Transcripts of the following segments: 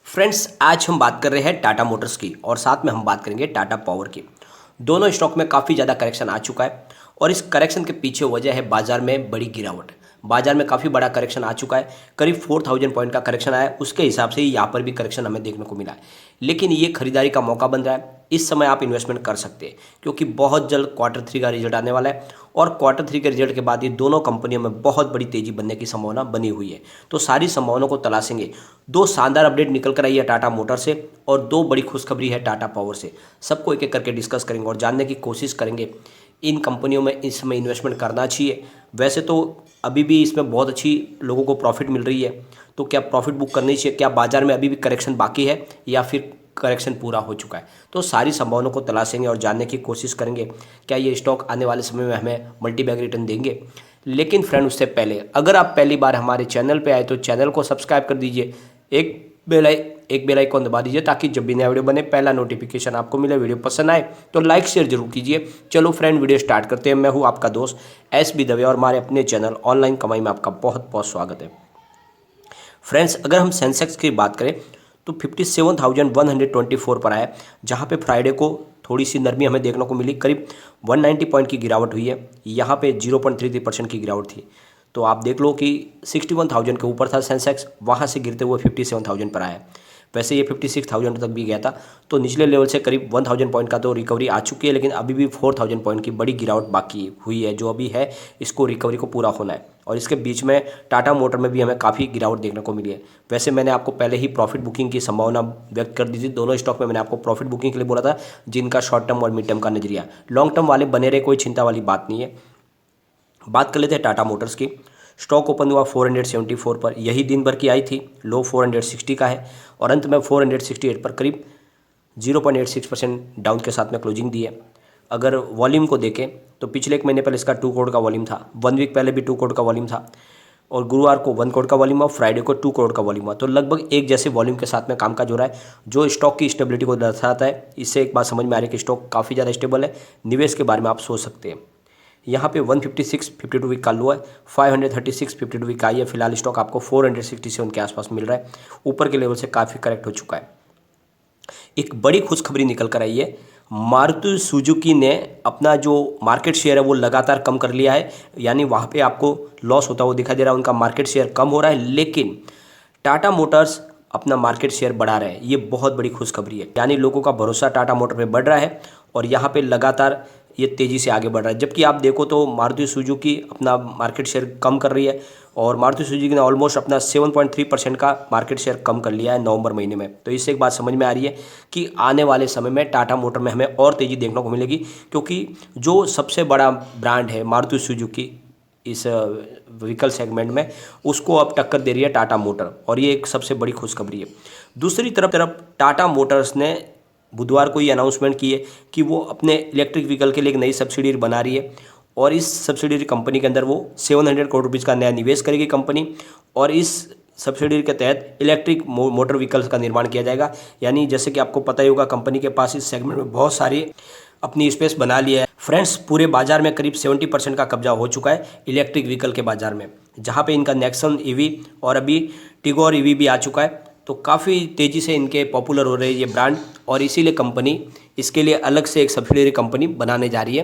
Friends, आज हम बात कर रहे हैं टाटा मोटर्स की और साथ में हम बात करेंगे टाटा पावर की। दोनों स्टॉक में काफ़ी ज़्यादा करेक्शन आ चुका है और इस करेक्शन के पीछे वजह है बाजार में बड़ी गिरावट। बाजार में काफ़ी बड़ा करेक्शन आ चुका है, करीब 4000 पॉइंट का करेक्शन आया है। उसके हिसाब से ही यहाँ पर भी करेक्शन हमें देखने को मिला है, लेकिन ये खरीदारी का मौका बन रहा है। इस समय आप इन्वेस्टमेंट कर सकते हैं क्योंकि बहुत जल्द क्वार्टर 3 का रिजल्ट आने वाला है और क्वार्टर 3 के रिजल्ट के बाद ये दोनों कंपनियों में बहुत बड़ी तेजी बनने की संभावना बनी हुई है। तो सारी संभावनाओं को तलाशेंगे। दो शानदार अपडेट निकल कर आई है टाटा मोटर से और दो बड़ी खुशखबरी है टाटा पावर से। सबको एक एक करके डिस्कस करेंगे और जानने की कोशिश करेंगे इन कंपनियों में इस समय इन्वेस्टमेंट करना चाहिए। वैसे तो अभी भी इसमें बहुत अच्छी लोगों को प्रॉफिट मिल रही है, तो क्या प्रॉफिट बुक करनी चाहिए? क्या बाजार में अभी भी करेक्शन बाकी है या फिर करेक्शन पूरा हो चुका है? तो सारी संभावनाओं को तलाशेंगे और जानने की कोशिश करेंगे क्या ये स्टॉक आने वाले समय में हमें मल्टी बैग रिटर्न देंगे। लेकिन फ्रेंड, उससे पहले अगर आप पहली बार हमारे चैनल पे आए तो चैनल को सब्सक्राइब कर दीजिए, एक बेल आइकॉन दबा दीजिए ताकि जब भी नया वीडियो बने पहला नोटिफिकेशन आपको मिले। वीडियो पसंद आए तो लाइक शेयर जरूर कीजिए। चलो फ्रेंड, वीडियो स्टार्ट करते हैं। मैं हूँ आपका दोस्त एस बी दवे और हमारे अपने चैनल ऑनलाइन कमाई में आपका बहुत बहुत स्वागत है। फ्रेंड्स, अगर हम सेंसेक्स की बात करें तो 57,124 पर आया, जहाँ पे फ्राइडे को थोड़ी सी नरमी हमें देखने को मिली। करीब 190 पॉइंट की गिरावट हुई है। यहाँ पे 0.33% की गिरावट थी। तो आप देख लो कि 61,000 के ऊपर था सेंसेक्स, वहाँ से गिरते हुए 57,000 पर आया। वैसे ये 56,000 तक भी गया था, तो निचले लेवल से करीब 1,000 पॉइंट का तो रिकवरी आ चुकी है, लेकिन अभी भी 4,000 पॉइंट की बड़ी गिरावट बाकी हुई है। जो अभी है इसको रिकवरी को पूरा होना है और इसके बीच में टाटा मोटर में भी हमें काफ़ी गिरावट देखने को मिली है। वैसे मैंने आपको पहले ही प्रॉफिट बुकिंग की संभावना व्यक्त कर दी थी। दोनों स्टॉक में मैंने आपको प्रॉफिट बुकिंग के लिए बोला था, जिनका शॉर्ट टर्म और मिड टर्म का नजरिया। लॉन्ग टर्म वाले बने रहे, कोई चिंता वाली बात नहीं है। बात कर लेते हैं टाटा मोटर्स की। स्टॉक ओपन हुआ 474 पर, यही दिन भर की आई थी। लो 460 का है और अंत में 468 पर करीब 0.86% डाउन के साथ में क्लोजिंग दी है। अगर वॉल्यूम को देखें तो पिछले एक महीने पहले इसका 2 करोड़ का वॉल्यूम था, 1 वीक पहले भी 2 करोड़ का वॉल्यूम था और गुरुवार को 1 करोड़ का वॉल्यूम हुआ, फ्राइडे को 2 करोड़ का वॉल्यूम हुआ। तो लगभग एक जैसे वॉल्यूम के साथ में कामकाज हो रहा है, जो स्टॉक की स्टेबिलिटी को दर्शाता है। इससे एक बात समझ में आ रही है कि स्टॉक काफ़ी ज़्यादा स्टेबल है। निवेश के बारे में आप सोच सकते हैं। यहाँ पे 156 52 वीक का लो है, 536 52 वीक का आई है। फिलहाल स्टॉक आपको 467 के आसपास मिल रहा है, ऊपर के लेवल से काफ़ी करेक्ट हो चुका है। एक बड़ी खुशखबरी निकल कर आई है। मारुति सुजुकी ने अपना जो मार्केट शेयर है वो लगातार कम कर लिया है, यानी वहाँ पे आपको लॉस होता हुआ दिखाई दे रहा है। उनका मार्केट शेयर कम हो रहा है, लेकिन टाटा मोटर्स अपना मार्केट शेयर बढ़ा रहे हैं। ये बहुत बड़ी खुशखबरी है, यानी लोगों का भरोसा टाटा मोटर पे बढ़ रहा है और यहाँ पे लगातार ये तेज़ी से आगे बढ़ रहा है। जबकि आप देखो तो मारुति सुजुकी अपना मार्केट शेयर कम कर रही है और मारुति सुजुकी ने ऑलमोस्ट अपना 7.3% का मार्केट शेयर कम कर लिया है नवंबर महीने में। तो इससे एक बात समझ में आ रही है कि आने वाले समय में टाटा मोटर में हमें और तेज़ी देखने को मिलेगी, क्योंकि जो सबसे बड़ा ब्रांड है मारुति सुजुकी इस व्हीकल सेगमेंट में, उसको अब टक्कर दे रही है टाटा मोटर और ये एक सबसे बड़ी खुशखबरी है। दूसरी तरफ टाटा मोटर्स ने बुधवार को ये अनाउंसमेंट की है कि वो अपने इलेक्ट्रिक व्हीकल के लिए एक नई सब्सिडियरी बना रही है और इस सब्सिडियरी कंपनी के अंदर वो 700 करोड़ रुपीज़ का नया निवेश करेगी कंपनी और इस सब्सिडियरी के तहत इलेक्ट्रिक मोटर व्हीकल्स का निर्माण किया जाएगा। यानी जैसे कि आपको पता ही होगा, कंपनी के पास इस सेगमेंट में बहुत सारी अपनी स्पेस बना लिया है। फ्रेंड्स, पूरे बाजार में करीब 70% का कब्जा हो चुका है इलेक्ट्रिक व्हीकल के बाजार में, जहाँ पे इनका नेक्सन ईवी और अभी टिगोर ईवी भी आ चुका है। तो काफ़ी तेज़ी से इनके पॉपुलर हो रहे हैं ये ब्रांड और इसीलिए कंपनी इसके लिए अलग से एक सब्सिडियरी कंपनी बनाने जा रही है।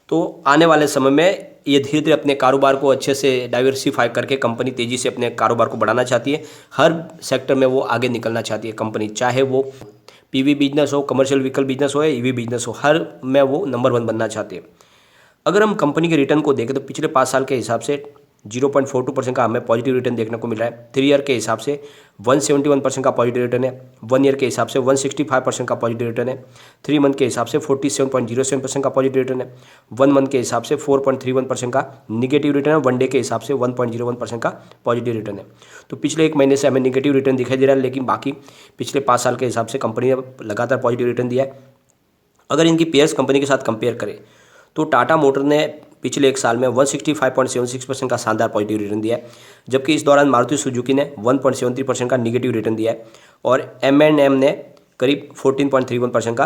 तो आने वाले समय में ये धीरे धीरे अपने कारोबार को अच्छे से डाइवर्सिफाई करके कंपनी तेज़ी से अपने कारोबार को बढ़ाना चाहती है। हर सेक्टर में वो आगे निकलना चाहती है कंपनी, चाहे वो पीवी बिजनेस हो, कमर्शियल व्हीकल बिजनेस हो या ईवी बिजनेस हो, हर में वो नंबर 1 बनना चाहते हैं। अगर हम कंपनी के रिटर्न को देखें तो पिछले 5 साल के हिसाब से 0.42% का हमें पॉजिटिव रिटर्न देखने को मिल रहा है। 3 ईयर के हिसाब से 171% का पॉजिटिव रिटर्न है। 1 ईयर के हिसाब से 165% का पॉजिटिव रिटर्न है। 3 मंथ के हिसाब से 47.07% का पॉजिटिव रिटर्न है। 1 मंथ के हिसाब से 4.31% का निगेटिव रिटर्न है। 1 डे के हिसाब से 1.01% का पॉजिटिव रिटर्न है। तो पिछले एक महीने से हमें निगेटिव रिटर्न दिखाई दे रहा है, लेकिन बाकी पिछले 5 साल के हिसाब से कंपनी ने लगातार पॉजिटिव रिटर्न दिया है। अगर इनकी पेयर्स कंपनी के साथ कंपेयर करें तो टाटा मोटर ने पिछले एक साल में 165.76% का शानदार पॉजिटिव रिटर्न दिया है, जबकि इस दौरान मारुति सुजुकी ने 1.73% का निगेटिव रिटर्न दिया है और M&M ने करीब 14.31% का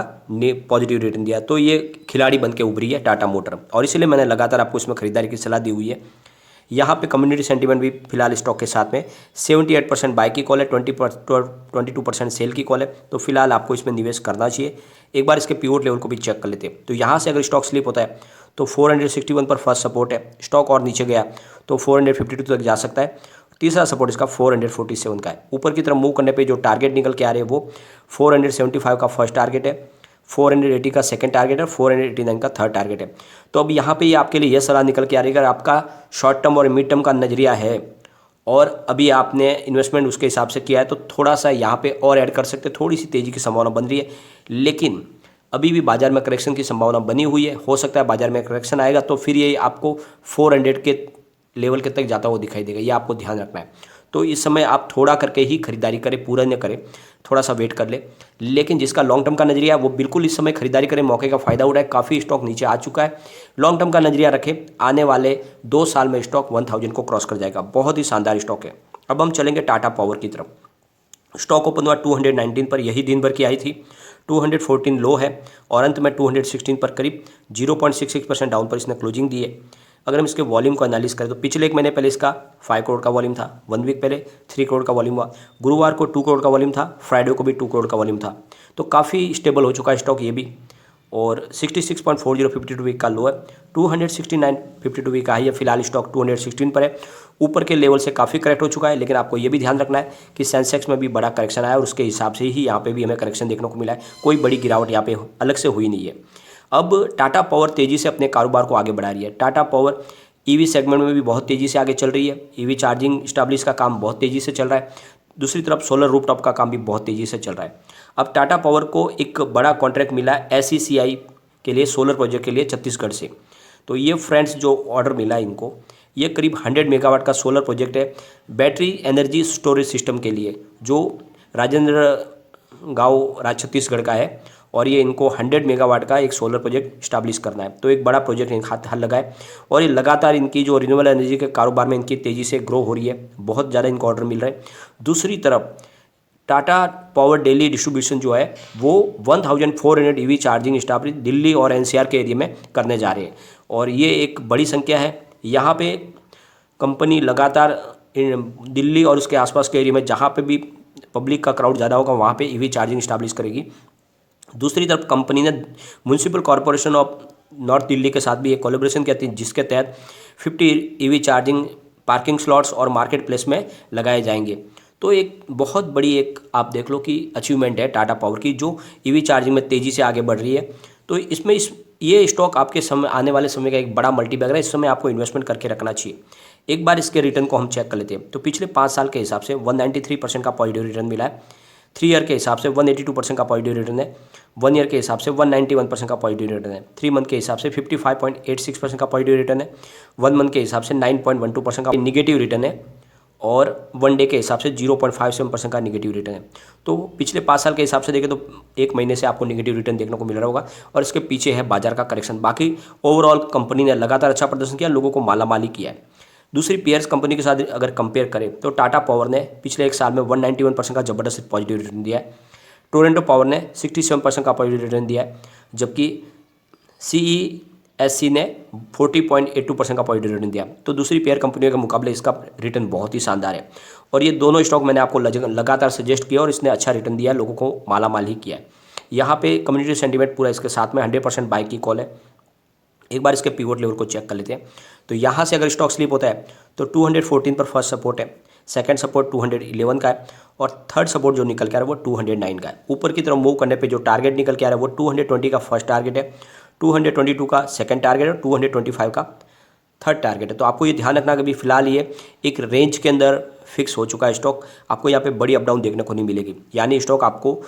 पॉजिटिव रिटर्न दिया। तो ये खिलाड़ी बन के उभरी है टाटा मोटर और इसीलिए मैंने लगातार आपको इसमें खरीदारी की सलाह दी हुई है। यहाँ पे कम्युनिटी सेंटीमेंट भी फिलहाल स्टॉक के साथ में 78% बाय की कॉल है, 22% सेल की कॉल है। तो फिलहाल आपको इसमें निवेश करना चाहिए। एक बार इसके पिवोट लेवल को भी चेक कर लेते हैं। तो यहाँ से अगर स्टॉक स्लिप होता है तो 461 पर फर्स्ट सपोर्ट है, स्टॉक और नीचे गया तो 452 तक जा सकता है। तीसरा सपोर्ट इसका 447 का है। ऊपर की तरफ मूव करने पे जो टारगेट निकल के आ रहे हैं वो 475 का फर्स्ट टारगेट है, 480 का सेकंड टारगेट है, 489 का थर्ड टारगेट है। तो अब यहाँ पे ये आपके लिए यह सलाह निकल के आ रही है, अगर आपका शॉर्ट टर्म और मिड टर्म का नजरिया है और अभी आपने इन्वेस्टमेंट उसके हिसाब से किया है तो थोड़ा सा यहाँ पे और ऐड कर सकते हैं। थोड़ी सी तेज़ी की संभावना बन रही है, लेकिन अभी भी बाजार में करेक्शन की संभावना बनी हुई है। हो सकता है बाजार में करेक्शन आएगा तो फिर ये आपको 400 के लेवल के तक जाता हुआ दिखाई देगा, ये आपको ध्यान रखना है। तो इस समय आप थोड़ा करके ही खरीदारी करें, पूरा न करें, थोड़ा सा वेट कर ले। लेकिन जिसका लॉन्ग टर्म का नजरिया है वो बिल्कुल इस समय खरीदारी करें, मौके का फायदा उठाए। काफ़ी स्टॉक नीचे आ चुका है, लॉन्ग टर्म का नजरिया रखें, आने वाले 2 साल में स्टॉक 1000 को क्रॉस कर जाएगा। बहुत ही शानदार स्टॉक है। अब हम चलेंगे टाटा पावर की तरफ। स्टॉक ओपन हुआ 219 पर, यही दिन भर की आई थी। 214 लो है और अंत में 216 पर करीब 0.66% डाउन पर इसने क्लोजिंग दी है। अगर हम इसके वॉल्यूम को एनालिस करें तो पिछले एक महीने पहले इसका 5 करोड़ का वॉल्यूम था, 1 वीक पहले 3 करोड़ का वॉल्यूम हुआ, गुरुवार को 2 करोड़ का वॉल्यूम था, फ्राइडे को भी 2 करोड़ का वॉल्यूम था। तो काफ़ी स्टेबल हो चुका है स्टॉक ये भी। और 66.40 52 वीक का लो है, 269 52 वीक का हाई है। फिलहाल स्टॉक 216 पर है, ऊपर के लेवल से काफ़ी करेक्ट हो चुका है। लेकिन आपको ये भी ध्यान रखना है कि सेंसेक्स में भी बड़ा करेक्शन आया और उसके हिसाब से ही यहाँ पे भी हमें करेक्शन देखने को मिला है, कोई बड़ी गिरावट यहाँ पे अलग से हुई नहीं है। अब टाटा पावर तेज़ी से अपने कारोबार को आगे बढ़ा रही है। टाटा पावर ईवी सेगमेंट में भी बहुत तेज़ी से आगे चल रही है। ईवी चार्जिंग स्टैब्लिश का काम बहुत तेज़ी से चल रहा है। दूसरी तरफ सोलर रूफटॉप का काम भी बहुत तेज़ी से चल रहा है। अब टाटा पावर को एक बड़ा कॉन्ट्रैक्ट मिला है SECI के लिए, सोलर प्रोजेक्ट के लिए छत्तीसगढ़ से। तो ये फ्रेंड्स जो ऑर्डर मिला है इनको, ये करीब 100 मेगावाट का सोलर प्रोजेक्ट है बैटरी एनर्जी स्टोरेज सिस्टम के लिए, जो राजेंद्र गांव छत्तीसगढ़ का है। और ये इनको 100 मेगावाट का एक सोलर प्रोजेक्ट स्टैब्लिश करना है। तो एक बड़ा प्रोजेक्ट इनके हाथ लगा है और ये लगातार इनकी जो रिन्यूएबल एनर्जी के कारोबार में इनकी तेज़ी से ग्रो हो रही है, बहुत ज़्यादा इनको ऑर्डर मिल रहे हैं। दूसरी तरफ टाटा पावर डेली डिस्ट्रीब्यूशन जो है वो 1400 EV चार्जिंग स्टैब्लिश दिल्ली और NCR के एरिया में करने जा रहे हैं और ये एक बड़ी संख्या है। यहाँ पे कंपनी लगातार दिल्ली और उसके आसपास के एरिया में जहाँ पे भी पब्लिक का क्राउड ज़्यादा होगा वहाँ पे EV चार्जिंग स्टैब्लिश करेगी। दूसरी तरफ कंपनी ने municipal corporation of north Delhi के साथ भी एक कोलैबोरेशन किया थी, जिसके तहत 50 EV चार्जिंग पार्किंग स्लॉट्स और मार्केट प्लेस में लगाए जाएंगे। तो एक बहुत बड़ी एक आप देख लो कि अचीवमेंट है टाटा पावर की, जो EV चार्जिंग में तेज़ी से आगे बढ़ रही है। तो इसमें ये स्टॉक आपके समय आने वाले समय का एक बड़ा मल्टीबैगर है। इस समय आपको इन्वेस्टमेंट करके रखना चाहिए। एक बार इसके रिटर्न को हम चेक कर लेते हैं तो पिछले 5 साल के हिसाब से 193% का पॉजिटिव रिटर्न मिला है। 3 ईयर के हिसाब से 182% का पॉजिटिव रिटर्न है। 1 ईयर के हिसाब से 191% का पॉजिटिव रिटर्न है। 3 मंथ के हिसाब से 55.86% का पॉजिटिव रिटर्न है। 1 मंथ के हिसाब से 9.12% का निगेटिव रिटर्न है और 1 डे के हिसाब से 0.57% का निगेटिव रिटर्न है। तो पिछले 5 साल के हिसाब से देखें तो 1 महीने से आपको निगेटिव रिटर्न देखने को मिल रहा होगा और इसके पीछे है बाजार का करेक्शन। बाकी ओवरऑल कंपनी ने लगातार अच्छा प्रदर्शन किया, लोगों को मालामाली किया है। दूसरी पीयर्स कंपनी के साथ अगर कंपेयर करें तो टाटा पावर ने पिछले 1 साल में 191% का जबरदस्त पॉजिटिव रिटर्न दिया है। टोरेंटो पावर ने 67% का पॉजिटिव रिटर्न दिया है, जबकि CESC ने 40.82% का पॉजिटिव रिटर्न दिया। तो दूसरी पेयर कंपनियों के मुकाबले इसका रिटर्न बहुत ही शानदार है और ये दोनों स्टॉक मैंने आपको लगातार सजेस्ट किया और इसने अच्छा रिटर्न दिया, लोगों को मालामाल ही किया है। यहाँ पे कम्युनिटी सेंटीमेंट पूरा इसके साथ में 100% बाई की कॉल है। एक बार इसके पिवोट लेवल को चेक कर लेते हैं। तो यहाँ से अगर स्टॉक स्लिप होता है तो 214 पर फर्स्ट सपोर्ट है, सेकंड सपोर्ट 211 का है और थर्ड सपोर्ट जो निकल के आ रहा है वो 209 का है। ऊपर की तरफ मूव करने पे जो टारगेट निकल के आ रहा है वो 220 का फर्स्ट टारगेट है, 222 का सेकंड टारगेट है, 225 का थर्ड टारगेट है। तो आपको ये ध्यान रखना कि अभी फिलहाल ये एक रेंज के अंदर फिक्स हो चुका है स्टॉक, आपको यहाँ पे बड़ी अप डाउन देखने को नहीं मिलेगी। यानी स्टॉक आपको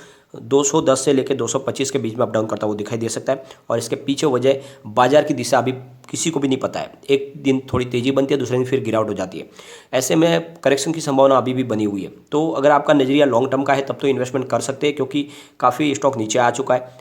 210 से लेकर 225 के बीच में अप डाउन करता हुआ दिखाई दे सकता है और इसके पीछे वजह बाजार की दिशा अभी किसी को भी नहीं पता है। एक दिन थोड़ी तेज़ी बनती है, दूसरे दिन फिर गिरावट हो जाती है। ऐसे में करेक्शन की संभावना अभी भी बनी हुई है। तो अगर आपका नज़रिया लॉन्ग टर्म का है तब तो इन्वेस्टमेंट कर सकते हैं, क्योंकि काफ़ी स्टॉक नीचे आ चुका है।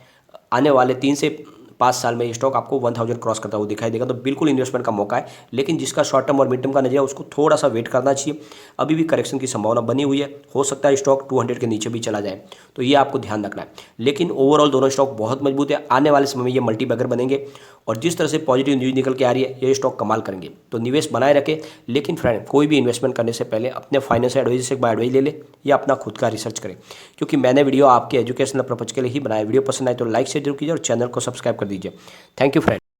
आने वाले 3 से 5 साल में ये स्टॉक आपको 1000 क्रॉस करता हुआ दिखाई देगा, तो बिल्कुल इन्वेस्टमेंट का मौका है। लेकिन जिसका शॉर्ट टर्म और मिड टर्म का नजरिया उसको थोड़ा सा वेट करना चाहिए। अभी भी करेक्शन की संभावना बनी हुई है, हो सकता है स्टॉक 200 के नीचे भी चला जाए, तो ये आपको ध्यान रखना है। लेकिन ओवरऑल दोनों स्टॉक बहुत मजबूत है, आने वाले समय में ये मल्टी बैगर बनेंगे और जिस तरह से पॉजिटिव न्यूज निकल के आ रही है ये स्टॉक कमाल करेंगे, तो निवेश बनाए रखें। लेकिन फ्रेंड, कोई भी इन्वेस्टमेंट करने से पहले अपने फाइनेंशियल एडवाइजर से एक बार एडवाइस ले ले या अपना खुद का रिसर्च करें, क्योंकि मैंने वीडियो आपके एजुकेशनल पर्पज के लिए ही बनाया। वीडियो पसंद आए तो लाइक शेयर जरूर कीजिए और चैनल को सब्सक्राइब कर दीजिए। Thank you friend.